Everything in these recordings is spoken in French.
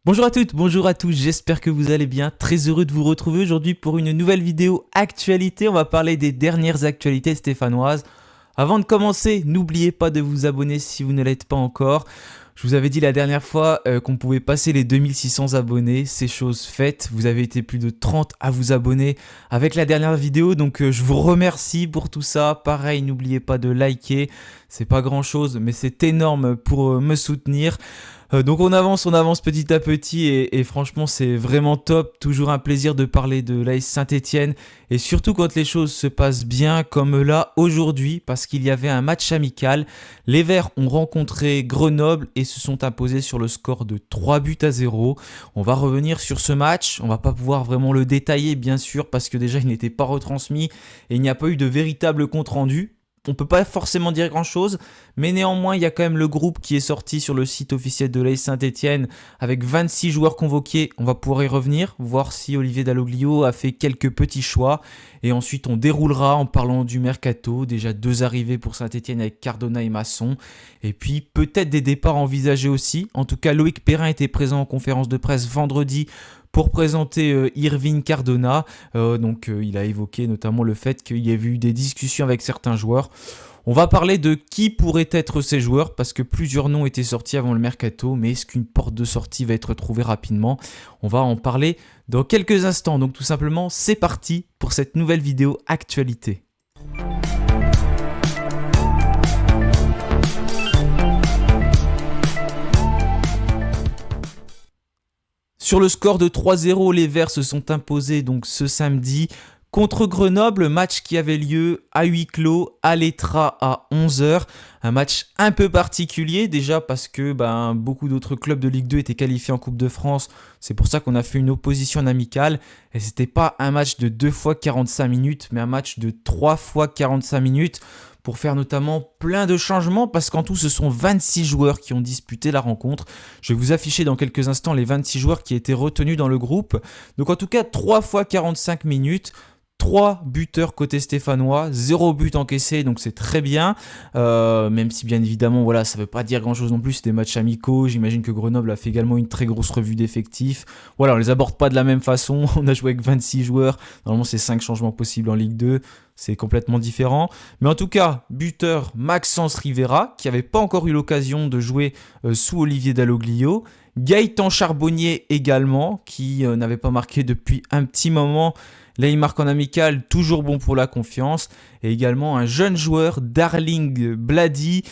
Bonjour à toutes, bonjour à tous, j'espère que vous allez bien. Très heureux de vous retrouver aujourd'hui pour une nouvelle vidéo actualité. On va parler des dernières actualités stéphanoises. Avant de commencer, n'oubliez pas de vous abonner si vous ne l'êtes pas encore. Je vous avais dit la dernière fois qu'on pouvait passer les 2600 abonnés, c'est chose faite. Vous avez été plus de 30 à vous abonner avec la dernière vidéo, donc je vous remercie pour tout ça. Pareil, n'oubliez pas de liker, c'est pas grand chose, mais c'est énorme pour me soutenir. Donc on avance petit à petit et franchement c'est vraiment top. Toujours un plaisir de parler de l'AS Saint-Etienne et surtout quand les choses se passent bien comme là aujourd'hui parce qu'il y avait un match amical. Les Verts ont rencontré Grenoble et se sont imposés sur le score de 3-0. On va revenir sur ce match, on va pas pouvoir vraiment le détailler bien sûr parce que déjà il n'était pas retransmis et il n'y a pas eu de véritable compte rendu. On peut pas forcément dire grand chose, mais néanmoins il y a quand même le groupe qui est sorti sur le site officiel de l'AS Saint-Etienne avec 26 joueurs convoqués. On va pouvoir y revenir, voir si Olivier Dalloglio a fait quelques petits choix. Et ensuite on déroulera en parlant du mercato, déjà 2 arrivées pour Saint-Etienne avec Cardona et Masson. Et puis peut-être des départs envisagés aussi. En tout cas Loïc Perrin était présent en conférence de presse vendredi pour présenter Irving Cardona. Il a évoqué notamment le fait qu'il y avait eu des discussions avec certains joueurs. On va parler de qui pourraient être ces joueurs parce que plusieurs noms étaient sortis avant le mercato, mais est-ce qu'une porte de sortie va être trouvée rapidement? On va en parler dans quelques instants. Donc tout simplement, c'est parti pour cette nouvelle vidéo actualité. Sur le score de 3-0, les Verts se sont imposés donc ce samedi contre Grenoble, match qui avait lieu à huis clos à l'Etra à 11h. Un match un peu particulier déjà parce que beaucoup d'autres clubs de Ligue 2 étaient qualifiés en Coupe de France. C'est pour ça qu'on a fait une opposition amicale. Et c'était pas un match de 2 fois 45 minutes, mais un match de 3 fois 45 minutes pour faire notamment plein de changements parce qu'en tout ce sont 26 joueurs qui ont disputé la rencontre. Je vais vous afficher dans quelques instants les 26 joueurs qui étaient retenus dans le groupe. Donc en tout cas 3 fois 45 minutes. 3 buteurs côté stéphanois, 0 but encaissé, donc c'est très bien. Même si bien évidemment, voilà, ça ne veut pas dire grand chose non plus, c'est des matchs amicaux. J'imagine que Grenoble a fait également une très grosse revue d'effectifs. Voilà, on les aborde pas de la même façon. On a joué avec 26 joueurs. Normalement, c'est 5 changements possibles en Ligue 2. C'est complètement différent. Mais en tout cas, buteur Maxence Rivera, qui n'avait pas encore eu l'occasion de jouer sous Olivier Dalloglio. Gaëtan Charbonnier également, qui n'avait pas marqué depuis un petit moment. Là, il marque en amical, toujours bon pour la confiance. Et également un jeune joueur, Darling Blady,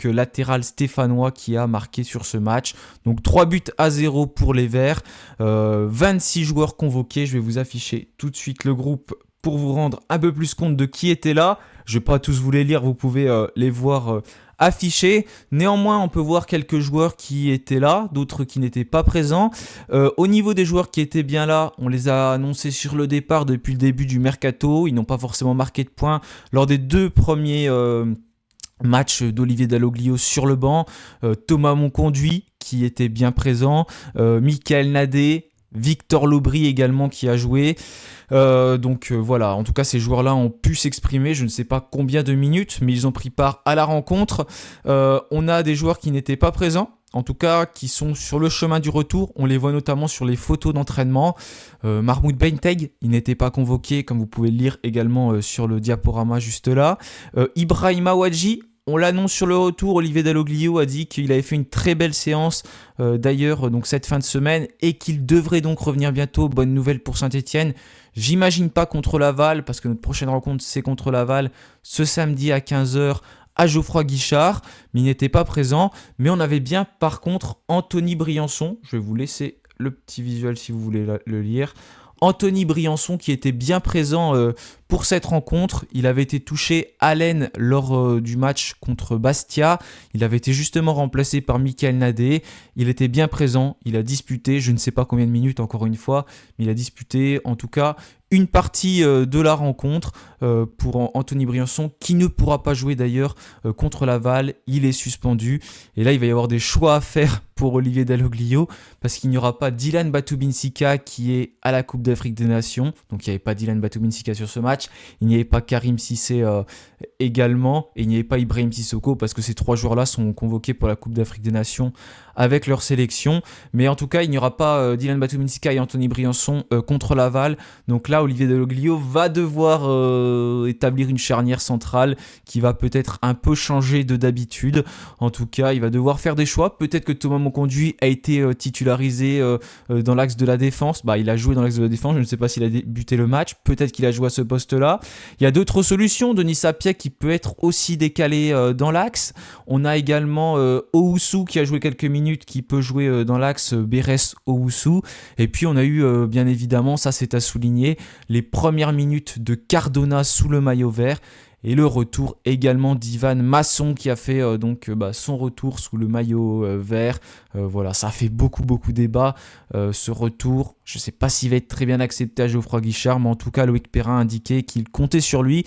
latéral stéphanois qui a marqué sur ce match. Donc 3-0 pour les Verts. 26 joueurs convoqués. Je vais vous afficher tout de suite le groupe pour vous rendre un peu plus compte de qui était là. Je ne vais pas tous vous les lire, vous pouvez les voir affichés. Néanmoins, on peut voir quelques joueurs qui étaient là, d'autres qui n'étaient pas présents. Au niveau des joueurs qui étaient bien là, on les a annoncés sur le départ depuis le début du mercato. Ils n'ont pas forcément marqué de points lors des 2 premiers matchs d'Olivier Dalloglio sur le banc. Thomas Monconduit qui était bien présent. Michael Nadé. Victor Lobry également qui a joué. Voilà, en tout cas ces joueurs-là ont pu s'exprimer, je ne sais pas combien de minutes, mais ils ont pris part à la rencontre. On a des joueurs qui n'étaient pas présents, en tout cas qui sont sur le chemin du retour. On les voit notamment sur les photos d'entraînement. Mahmoud Benteg, il n'était pas convoqué, comme vous pouvez le lire également sur le diaporama juste là. Ibrahima Ouadji, on l'annonce sur le retour. Olivier Dalloglio a dit qu'il avait fait une très belle séance d'ailleurs cette fin de semaine et qu'il devrait donc revenir bientôt. Bonne nouvelle pour Saint-Etienne. J'imagine pas contre Laval parce que notre prochaine rencontre c'est contre Laval ce samedi à 15h à Geoffroy Guichard, mais il n'était pas présent. Mais on avait bien par contre Anthony Briançon. Je vais vous laisser le petit visuel si vous voulez le lire. Anthony Briançon qui était bien présent pour cette rencontre. Il avait été touché à l'aine lors du match contre Bastia. Il avait été justement remplacé par Michael Nadé. Il était bien présent. Il a disputé, je ne sais pas combien de minutes encore une fois, mais il a disputé en tout cas une partie de la rencontre pour Anthony Briançon qui ne pourra pas jouer d'ailleurs contre Laval. Il est suspendu. Et là, il va y avoir des choix à faire pour Olivier Dalloglio parce qu'il n'y aura pas Dylan Batubinsika qui est à la Coupe d'Afrique des Nations. Donc, il n'y avait pas Dylan Batubinsika sur ce match. match. Il n'y avait pas Karim Cissé également, et il n'y avait pas Ibrahim Sissoko, parce que ces 3 joueurs-là sont convoqués pour la Coupe d'Afrique des Nations avec leur sélection. Mais en tout cas, il n'y aura pas Dylan Batoumensika et Anthony Briançon contre Laval. Donc là, Olivier Deloglio va devoir établir une charnière centrale qui va peut-être un peu changer de d'habitude. En tout cas, il va devoir faire des choix. Peut-être que Thomas Monconduit a été titularisé dans l'axe de la défense. Il a joué dans l'axe de la défense. Je ne sais pas s'il a débuté le match. Peut-être qu'il a joué à ce poste-là. Il y a d'autres solutions. Denis Sapieha qui peut être aussi décalé dans l'axe. On a également Owusu qui a joué quelques minutes, qui peut jouer dans l'axe Beres Owusu. Et puis on a eu bien évidemment, ça c'est à souligner, les premières minutes de Cardona sous le maillot vert. Et le retour également d'Ivan Masson qui a fait son retour sous le maillot vert. Voilà, ça a fait beaucoup débat ce retour. Je ne sais pas s'il va être très bien accepté à Geoffroy Guichard, mais en tout cas Loïc Perrin a indiqué qu'il comptait sur lui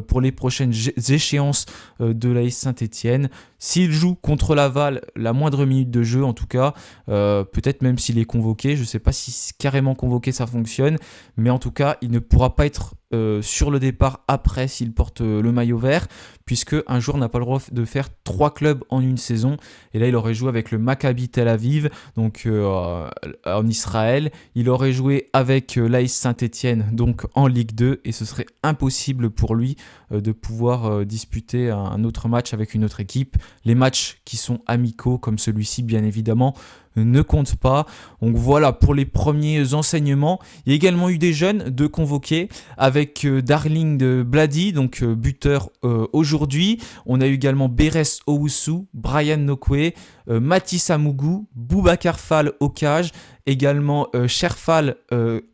pour les prochaines échéances de l'AS Saint-Etienne. S'il joue contre Laval, la moindre minute de jeu en tout cas, peut-être même s'il est convoqué, je ne sais pas si carrément convoqué ça fonctionne, mais en tout cas il ne pourra pas être sur le départ après s'il porte le maillot vert, puisque un joueur n'a pas le droit de faire 3 clubs en une saison, et là il aurait joué avec le Maccabi Tel Aviv, donc en Israël, il aurait joué avec l'AS Saint-Etienne, donc en Ligue 2, et ce serait impossible pour lui de pouvoir disputer un autre match avec une autre équipe. Les matchs qui sont amicaux comme celui-ci, bien évidemment, ne comptent pas. Donc voilà pour les premiers enseignements. Il y a également eu des jeunes de convoqués avec Darling de Bladi, donc buteur aujourd'hui. On a eu également Beres Owusu, Brian Nokwe, Mathis Amougou, Boubacar Fall au cage, également Cherfal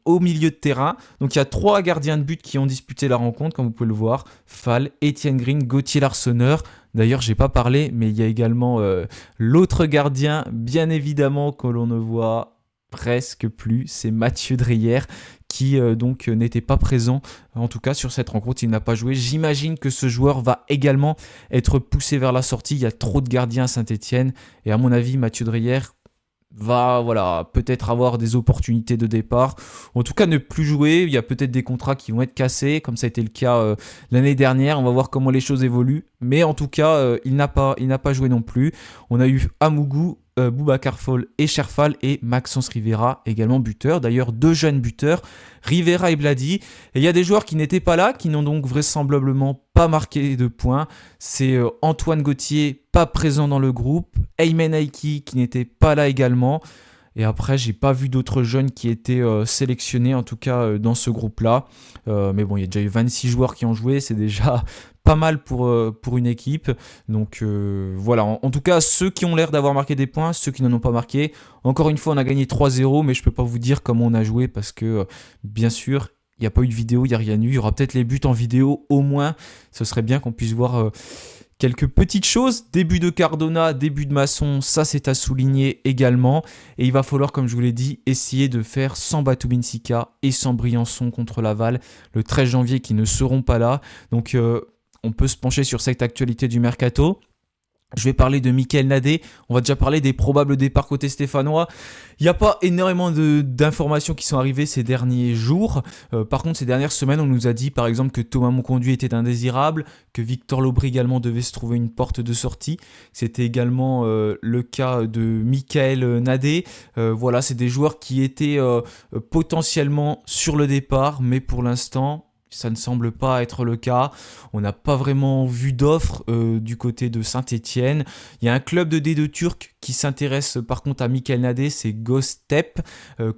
au milieu de terrain. Donc il y a 3 gardiens de but qui ont disputé la rencontre, comme vous pouvez le voir. Fall, Étienne Green, Gauthier Larsonneur. D'ailleurs, j'ai pas parlé, mais il y a également l'autre gardien, bien évidemment, que l'on ne voit presque plus, c'est Mathieu Dreyer, qui n'était pas présent, en tout cas sur cette rencontre, il n'a pas joué. J'imagine que ce joueur va également être poussé vers la sortie, il y a trop de gardiens à Saint-Etienne, et à mon avis, Mathieu Dreyer va peut-être avoir des opportunités de départ, en tout cas ne plus jouer. Il y a peut-être des contrats qui vont être cassés, comme ça a été le cas l'année dernière. On va voir comment les choses évoluent, mais en tout cas il n'a pas joué non plus. On a eu Amougou, Boubacar Fall et Cherfal, et Maxence Rivera également buteur. D'ailleurs 2 jeunes buteurs, Rivera et Bladi. Et il y a des joueurs qui n'étaient pas là, qui n'ont donc vraisemblablement pas marqué de points. C'est Antoine Gauthier, pas présent dans le groupe, Aymen Aiki qui n'était pas là également. Et après, j'ai pas vu d'autres jeunes qui étaient sélectionnés, en tout cas dans ce groupe-là. Mais bon, il y a déjà eu 26 joueurs qui ont joué, c'est déjà pas mal pour une équipe. Donc voilà, en tout cas, ceux qui ont l'air d'avoir marqué des points, ceux qui n'en ont pas marqué. Encore une fois, on a gagné 3-0, mais je peux pas vous dire comment on a joué parce que, bien sûr, il n'y a pas eu de vidéo, il n'y a rien eu. Il y aura peut-être les buts en vidéo, au moins. Ce serait bien qu'on puisse voir quelques petites choses. Début de Cardona, début de Masson, ça c'est à souligner également. Et il va falloir, comme je vous l'ai dit, essayer de faire sans Batoumensika et sans Briançon contre Laval le 13 janvier qui ne seront pas là. Donc on peut se pencher sur cette actualité du mercato. Je vais parler de Michael Nadé. On va déjà parler des probables départs côté stéphanois. Il n'y a pas énormément d'informations qui sont arrivées ces derniers jours. Par contre, ces dernières semaines, on nous a dit par exemple que Thomas Monconduit était indésirable, que Victor Lobry également devait se trouver une porte de sortie. C'était également le cas de Michael Nadé. Voilà, c'est des joueurs qui étaient potentiellement sur le départ, mais pour l'instant, ça ne semble pas être le cas. On n'a pas vraiment vu d'offres du côté de Saint-Etienne. Il y a un club de D2 turc qui s'intéresse par contre à Michael Nadé, c'est Göztepe,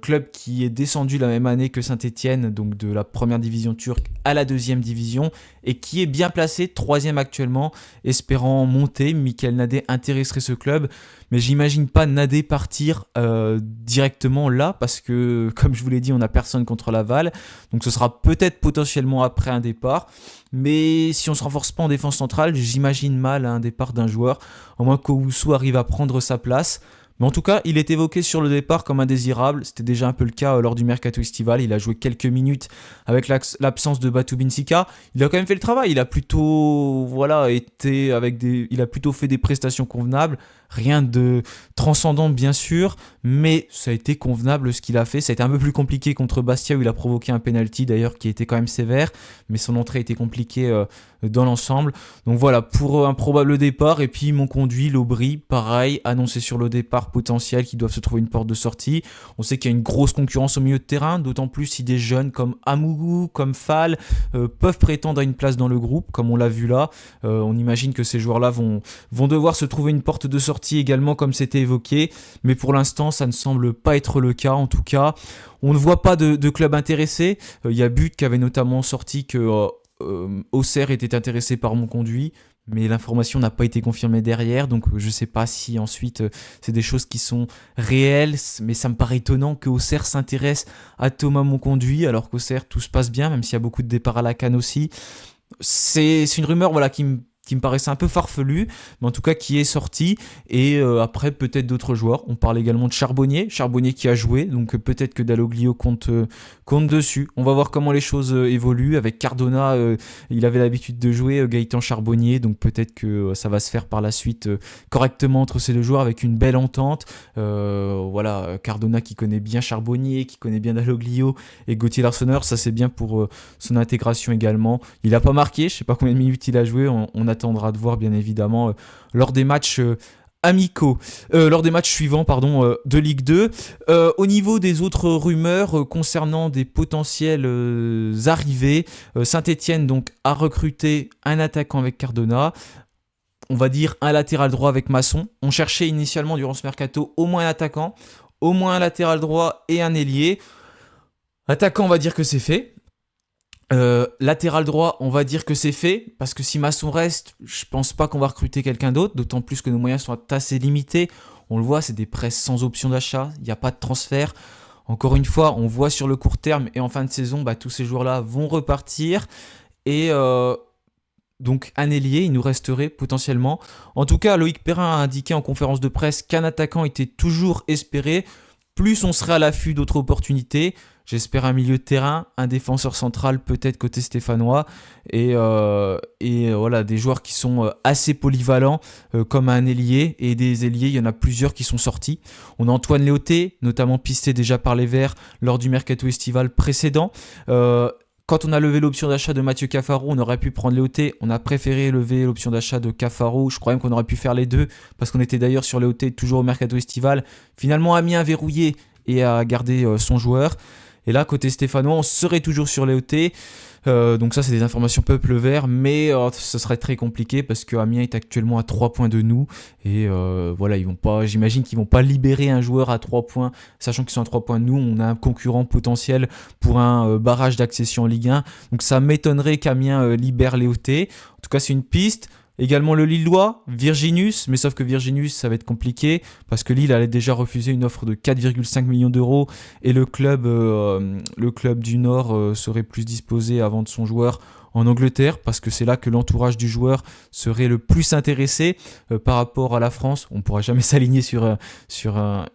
club qui est descendu la même année que Saint-Etienne, donc de la première division turque à la deuxième division, et qui est bien placé, 3e actuellement, espérant monter. Michael Nadé intéresserait ce club, mais j'imagine pas Nadé partir directement là, parce que, comme je vous l'ai dit, on n'a personne contre Laval, donc ce sera peut-être potentiellement après un départ. Mais si on ne se renforce pas en défense centrale, j'imagine mal un départ d'un joueur, à moins qu'Owusu arrive à prendre sa place. Mais en tout cas, il est évoqué sur le départ comme indésirable. C'était déjà un peu le cas lors du mercato estival. Il a joué quelques minutes avec l'absence de Batoumensika. Il a quand même fait le travail. Il a plutôt fait des prestations convenables. Rien de transcendant bien sûr, mais ça a été convenable ce qu'il a fait. Ça a été un peu plus compliqué contre Bastia où il a provoqué un penalty d'ailleurs qui était quand même sévère, mais son entrée a été compliquée dans l'ensemble. Donc voilà, pour un probable départ, et puis mon conduit, l'Aubry, pareil, annoncé sur le départ potentiel qu'ils doivent se trouver une porte de sortie. On sait qu'il y a une grosse concurrence au milieu de terrain, d'autant plus si des jeunes comme Amougou, comme Fall peuvent prétendre à une place dans le groupe, comme on l'a vu là. On imagine que ces joueurs-là vont devoir se trouver une porte de sortie également, comme c'était évoqué, mais pour l'instant, ça ne semble pas être le cas. En tout cas, on ne voit pas de club intéressé. Il y a But qui avait notamment sorti que Auxerre était intéressé par mon conduit, mais l'information n'a pas été confirmée derrière, donc je ne sais pas si ensuite c'est des choses qui sont réelles, mais ça me paraît étonnant que Auxerre s'intéresse à Thomas Monconduit, alors qu'Auxerre tout se passe bien, même s'il y a beaucoup de départs à la CAN aussi. C'est une rumeur voilà, qui me paraissait un peu farfelu, mais en tout cas qui est sorti, et après peut-être d'autres joueurs. On parle également de Charbonnier qui a joué, donc peut-être que Dalloglio compte dessus. On va voir comment les choses évoluent. Avec Cardona, il avait l'habitude de jouer, Gaëtan Charbonnier, donc peut-être que ça va se faire par la suite correctement entre ces deux joueurs avec une belle entente. Voilà, Cardona qui connaît bien Charbonnier, qui connaît bien Dalloglio, et Gauthier Larsonneur, ça c'est bien pour son intégration également. Il n'a pas marqué, je ne sais pas combien de minutes il a joué, on attendra de voir bien évidemment lors des matchs amicaux, lors des matchs suivants de Ligue 2. Au niveau des autres rumeurs concernant des potentielles arrivées, Saint-Etienne donc a recruté un attaquant avec Cardona, on va dire un latéral droit avec Masson. On cherchait initialement durant ce mercato au moins un attaquant, au moins un latéral droit et un ailier. Attaquant, on va dire que c'est fait. Latéral droit, on va dire que c'est fait, parce que si Masson reste, je pense pas qu'on va recruter quelqu'un d'autre, d'autant plus que nos moyens sont assez limités. On le voit, c'est des prêts sans option d'achat, il n'y a pas de transfert. Encore une fois, on voit sur le court terme et en fin de saison, tous ces joueurs-là vont repartir. Et donc un ailier, il nous resterait potentiellement. En tout cas, Loïc Perrin a indiqué en conférence de presse qu'un attaquant était toujours espéré. Plus on serait à l'affût d'autres opportunités. J'espère un milieu de terrain, un défenseur central peut-être côté stéphanois, et voilà, des joueurs qui sont assez polyvalents comme un ailier, et des ailiers, il y en a plusieurs qui sont sortis. On a Antoine Léoté, notamment pisté déjà par les Verts lors du mercato estival précédent. Quand on a levé l'option d'achat de Mathieu Cafaro, on aurait pu prendre Léoté. On a préféré lever l'option d'achat de Cafaro. Je crois même qu'on aurait pu faire les deux, parce qu'on était d'ailleurs sur Léoté toujours au mercato estival. Finalement, Amiens a verrouillé et a gardé son joueur. Et là, côté stéphanois, on serait toujours sur Léoté. Donc ça, c'est des informations peuple vert, mais ce serait très compliqué parce que Amiens est actuellement à 3 points de nous. Et voilà, j'imagine qu'ils ne vont pas libérer un joueur à 3 points, sachant qu'ils sont à 3 points de nous. On a un concurrent potentiel pour un barrage d'accession en Ligue 1. Donc ça m'étonnerait qu'Amiens libère Léoté. En tout cas, c'est une piste. Également le Lillois, Virginius, mais sauf que Virginius, ça va être compliqué parce que Lille allait déjà refuser une offre de 4,5 millions d'euros et le club du Nord serait plus disposé à vendre son joueur en Angleterre, parce que c'est là que l'entourage du joueur serait le plus intéressé par rapport à la France. On ne pourra jamais s'aligner sur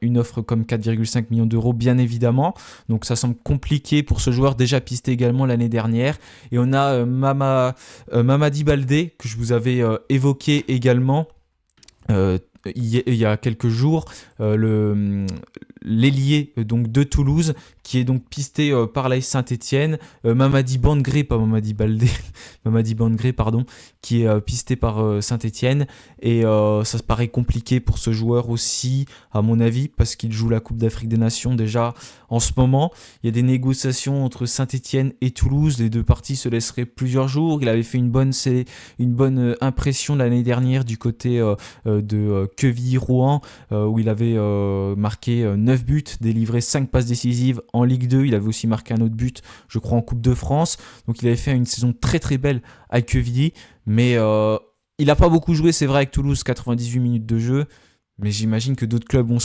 une offre comme 4,5 millions d'euros, bien évidemment. Donc ça semble compliqué pour ce joueur déjà pisté également l'année dernière. Et on a Mamadi Baldé, que je vous avais évoqué également il y a quelques jours, l'ailier donc de Toulouse, qui est donc pisté par l'AS Saint-Etienne, Mamadi Bandgré, pas Mamadi Baldé, Mamadi Bandgré, pardon, qui est pisté par Saint-Etienne, et ça se paraît compliqué pour ce joueur aussi, à mon avis, parce qu'il joue la Coupe d'Afrique des Nations déjà en ce moment. Il y a des négociations entre Saint-Etienne et Toulouse, les deux parties se laisseraient plusieurs jours. Il avait fait une bonne impression l'année dernière du côté de Quevilly-Rouen, où il avait marqué 9 buts, délivré 5 passes décisives en Ligue 2. Il avait aussi marqué un autre but, je crois, en Coupe de France. Donc il avait fait une saison très très belle à Quevilly, mais il n'a pas beaucoup joué, c'est vrai, avec Toulouse, 98 minutes de jeu. Mais j'imagine que d'autres clubs vont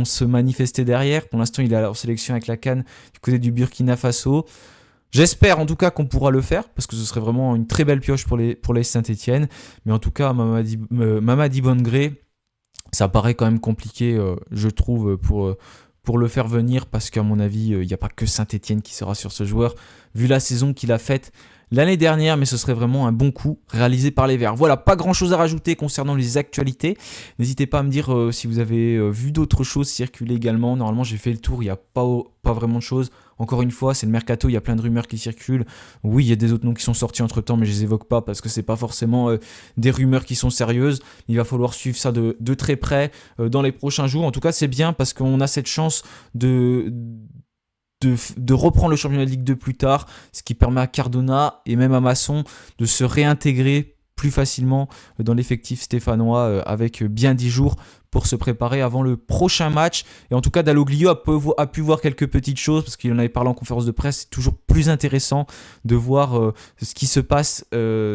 se manifester derrière. Pour l'instant, il est en sélection avec la CAN du côté du Burkina Faso. J'espère en tout cas qu'on pourra le faire, parce que ce serait vraiment une très belle pioche pour les Saint-Etienne. Mais en tout cas, Mamadi Bandgré, ça paraît quand même compliqué, je trouve, pour le faire venir, parce qu'à mon avis, il n'y a pas que Saint-Etienne qui sera sur ce joueur. Vu la saison qu'il a faite l'année dernière, mais ce serait vraiment un bon coup réalisé par les Verts. Voilà, pas grand chose à rajouter concernant les actualités. N'hésitez pas à me dire si vous avez vu d'autres choses circuler également. Normalement, j'ai fait le tour, il n'y a pas vraiment de choses. Encore une fois, c'est le mercato, il y a plein de rumeurs qui circulent. Oui, il y a des autres noms qui sont sortis entre temps, mais je les évoque pas parce que c'est pas forcément des rumeurs qui sont sérieuses. Il va falloir suivre ça de très près dans les prochains jours. En tout cas, c'est bien parce qu'on a cette chance de reprendre le championnat de Ligue 2 plus tard, ce qui permet à Cardona et même à Masson de se réintégrer plus facilement dans l'effectif stéphanois avec bien 10 jours pour se préparer avant le prochain match. Et en tout cas, Dalloglio a pu voir quelques petites choses parce qu'il en avait parlé en conférence de presse. C'est toujours plus intéressant de voir ce qui se passe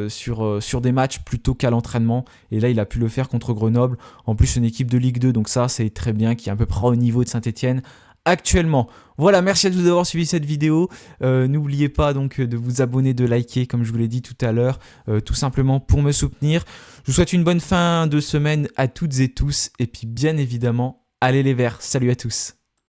sur des matchs plutôt qu'à l'entraînement. Et là, il a pu le faire contre Grenoble. En plus, une équipe de Ligue 2, donc ça, c'est très bien, qui est à peu près au niveau de Saint-Etienne actuellement. Voilà, merci à tous d'avoir suivi cette vidéo. N'oubliez pas donc de vous abonner, de liker, comme je vous l'ai dit tout à l'heure, tout simplement pour me soutenir. Je vous souhaite une bonne fin de semaine à toutes et tous. Et puis bien évidemment, allez les Verts. Salut à tous.